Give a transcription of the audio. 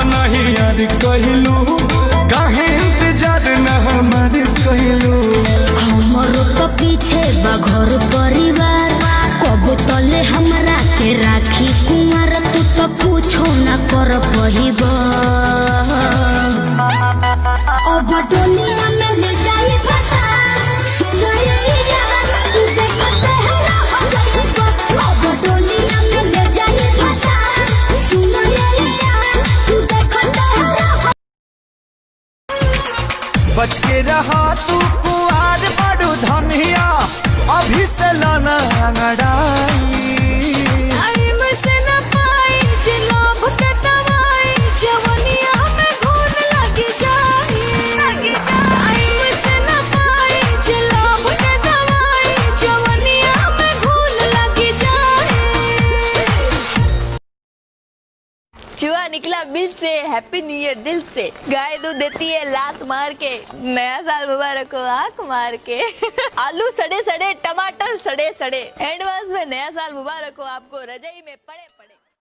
नहीं यार कहलू काहे इंतजार न हमार कहलू। हमरो तो पीछे बघर परिवार कब तले हमरा के राखी कुमार तू तो पूछो न कर पहिब। अब डोलिया में ले जाई फसा सुनैया तू देखते है हो गई। अब डोलिया में ले जाई फसा सुनैया तू देखते है। बच के रहा तू कुआर बड़ू धनिया अभी से लाना अंगड़ाई। चूहा निकला बिल से, हैप्पी न्यू ईयर दिल से। गाय दूध देती है लात मार के, नया साल मुबारक हो आंख मार के। आलू सड़े सड़े, टमाटर सड़े सड़े, एडवांस में नया साल मुबारक हो आपको, रजाई में पड़े पड़े।